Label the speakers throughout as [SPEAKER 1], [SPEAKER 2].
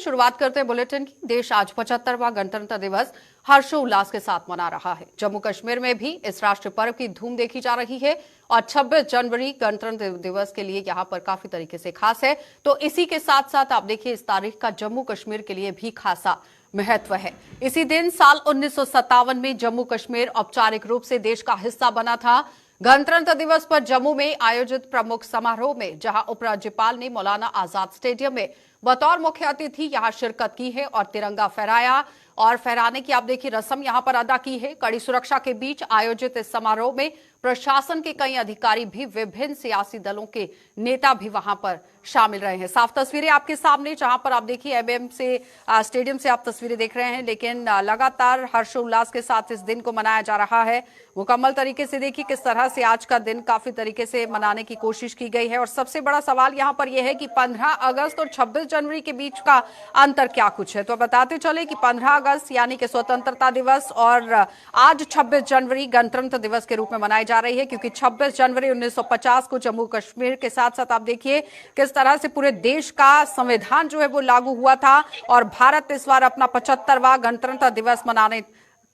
[SPEAKER 1] शुरुआत करते हैं बुलेटिन की। देश आज 75वां गणतंत्र दिवस हर्षोल्लास के साथ मना रहा है। जम्मू कश्मीर में भी इस राष्ट्रीय पर्व की धूम देखी जा रही है और 26 जनवरी गणतंत्र दिवस के लिए यहां पर काफी तरीके से खास है। तो इसी के साथ साथ आप देखिए इस तारीख का जम्मू कश्मीर के लिए भी खासा महत्व है। इसी दिन साल 1957 में जम्मू कश्मीर औपचारिक रूप से देश का हिस्सा बना था। गणतंत्र दिवस पर जम्मू में आयोजित प्रमुख समारोह में जहां उपराज्यपाल ने मौलाना आजाद स्टेडियम में बतौर मुख्य अतिथि यहां शिरकत की है और तिरंगा फहराया और फहराने की आप देखिए रस्म यहां पर अदा की है। कड़ी सुरक्षा के बीच आयोजित इस समारोह में प्रशासन के कई अधिकारी भी, विभिन्न सियासी दलों के नेता भी वहां पर शामिल रहे हैं। साफ तस्वीरें आपके सामने, जहां पर आप देखिए एमएम से स्टेडियम से आप तस्वीरें देख रहे हैं। लेकिन लगातार हर्षोल्लास के साथ इस दिन को मनाया जा रहा है। मुकम्मल तरीके से देखिए किस तरह से आज का दिन काफी तरीके से मनाने की कोशिश की गई है। और सबसे बड़ा सवाल यहां पर यह है कि 15 अगस्त और 26 जनवरी के बीच का अंतर क्या कुछ है। तो बताते चले कि 15 अगस्त यानी कि स्वतंत्रता दिवस और आज 26 जनवरी गणतंत्र दिवस के रूप में मनाई जा रही है, क्योंकि 26 जनवरी 1950 को जम्मू कश्मीर के साथ साथ आप देखिए किस तरह से पूरे देश का संविधान जो है वो लागू हुआ था और भारत इस बार अपना 75वां गणतंत्र दिवस मनाने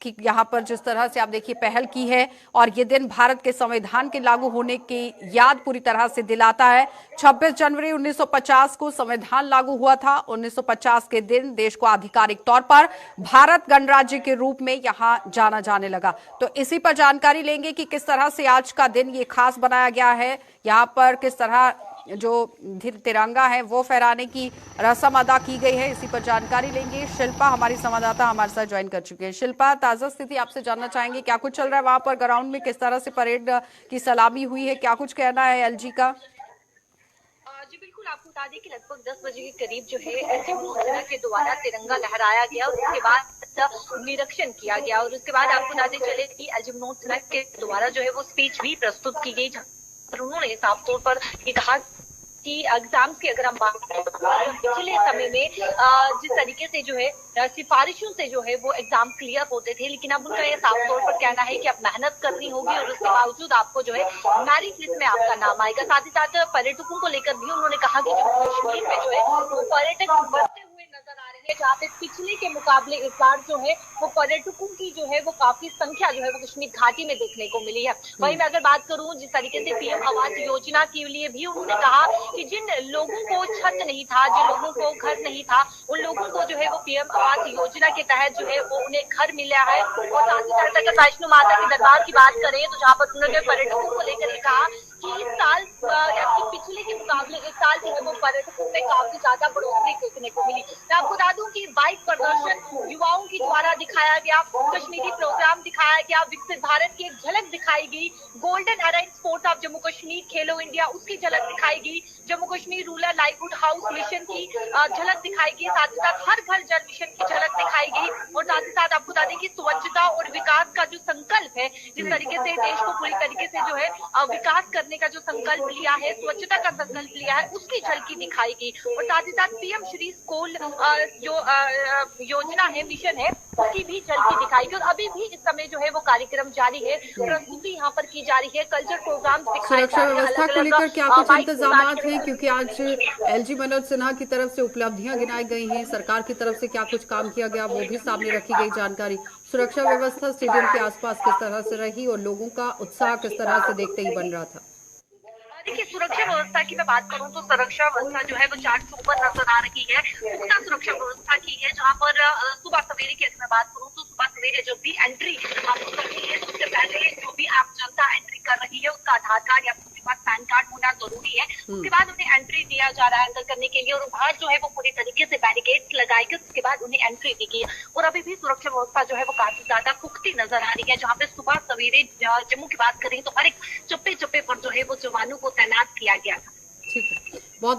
[SPEAKER 1] कि यहां पर जिस तरह से आप देखिए पहल की है और ये दिन भारत के संविधान के लागू होने की याद पूरी तरह से दिलाता है। 26 जनवरी 1950 को संविधान लागू हुआ था। 1950 के दिन देश को आधिकारिक तौर पर भारत गणराज्य के रूप में यहां जाना जाने लगा। तो इसी पर जानकारी लेंगे कि किस तरह से आज का दिन ये खास बनाया गया है। यहाँ पर किस तरह जो तिरंगा है वो फहराने की रस्म अदा की गई है, इसी पर जानकारी लेंगे। शिल्पा हमारी संवाददाता हमारे साथ ज्वाइन कर चुके हैं। शिल्पा, ताजा स्थिति आपसे जानना चाहेंगे, क्या कुछ चल रहा है वहां पर ग्राउंड में, किस तरह से परेड की सलामी हुई है, क्या कुछ कहना है एलजी का?
[SPEAKER 2] जी बिल्कुल, आपको बता दें कि लगभग 10 बजे के करीब जो है जम्मू सेना के द्वारा तिरंगा लहराया गया और उसके बाद निरीक्षण किया गया और उसके बाद आपको बताते चले कि अजमनोर सेना के द्वारा जो है वो स्पीच भी प्रस्तुत की गई। उन्होंने साफ तौर पर कहा कि एग्जाम्स की अगर हम बात करें पिछले समय में जिस तरीके से जो है सिफारिशों से जो है वो एग्जाम क्लियर होते थे, लेकिन अब उनका ये साफ तौर पर कहना है कि अब मेहनत करनी होगी और उसके बावजूद आपको जो है मेरिट लिस्ट में आपका नाम आएगा। साथ ही साथ पर्यटकों को लेकर भी उन्होंने कहा कि जम्मू कश्मीर में जो है वो पर्यटक बढ़ते हुए नजर आ रहे हैं, जहाँ पे पिछले के मुकाबले इस बार जो है वो पर्यटकों की जो है वो काफी संख्या जो है वो कश्मीर घाटी में देखने को मिली है। वहीं मैं अगर बात करूं जिस तरीके से पीएम आवास योजना के लिए भी उन्होंने कहा कि जिन लोगों को छत नहीं था, जिन लोगों को घर नहीं था, उन लोगों को जो है वो पीएम आवास योजना के तहत जो है वो उन्हें घर मिला है। और साथ ही साथ अगर वैष्णो माता के दरबार की बात करें तो जहाँ पर उन्होंने पर्यटकों को लेकर कहा कि इस साल पिछले के मुकाबले इस साल जो है वो पर्यटकों में काफी ज्यादा बढ़ोतरी देखने को मिली। मैं आपको बता दूं कि बाइक प्रदर्शन युवाओं के द्वारा दिखाया गया, कश्मीरी प्रोग्राम दिखाया गया, विकसित भारत की एक झलक दिखाई गई, golden era sports of Jammu Kashmir Khelo India उसकी झलक दिखाई गई, Jammu Kashmir rural livelihood house mission की झलक दिखाई गई, साथ ही साथ हर घर जल मिशन की झलक दिखाई गई और साथ ही साथ आपको बता दें कि स्वच्छता और विकास का जो संकल्प है, जिस तरीके से देश को पूरी तरीके से जो है विकास करने का जो संकल्प लिया है, स्वच्छता का संकल्प लिया है, उसकी झलकी दिखाई गई। और साथ ही साथ पीएम श्री स्कूल जो योजना है, मिशन है, उसकी भी झलकी दिखाई गई। और अभी भी इस समय जो है वो कार्यक्रम जारी है, प्रस्तुति यहाँ पर की जा रही है, कल्चर प्रोग्राम
[SPEAKER 1] सुरक्षा व्यवस्था को लेकर क्या कुछ इंतजाम हैं, क्योंकि आज एलजी मनोज सिन्हा की तरफ से उपलब्धियां गिनाई गई हैं, सरकार की तरफ से क्या कुछ काम किया गया वो भी सामने रखी गई जानकारी। सुरक्षा व्यवस्था स्टेडियम के आसपास किस तरह से रही और लोगों का उत्साह किस तरह से देखते ही बन रहा था?
[SPEAKER 2] देखिए, सुरक्षा व्यवस्था की मैं बात करूं तो सुरक्षा व्यवस्था जो है वो 4 से ऊपर नजर आ रही है। पुख्ता सुरक्षा व्यवस्था की है, जहां पर सुबह सवेरे की अगर मैं बात करूं तो सुबह सवेरे जो भी एंट्री आपको करनी है, उससे पहले जो भी आप जनता एंट्री कर रही है उसका आधार कार्ड या उसके पास पैन कार्ड होना जरूरी है। उसके बाद उन्हें एंट्री दिया जा रहा है अंदर करने के लिए और बाहर जो है वो पूरी तरीके से बैरिकेड्स लगाए गए, उसके बाद उन्हें एंट्री दी गई। और अभी भी सुरक्षा व्यवस्था जो है वो काफी ज्यादा पुख्ती नजर आ रही है, जहाँ पे सुबह सवेरे जम्मू की बात करें तो हर एक चप्पे चप्पे पर जो है वो जवानों को तैनात किया गया था।
[SPEAKER 1] ठीक है, बहुत बहुत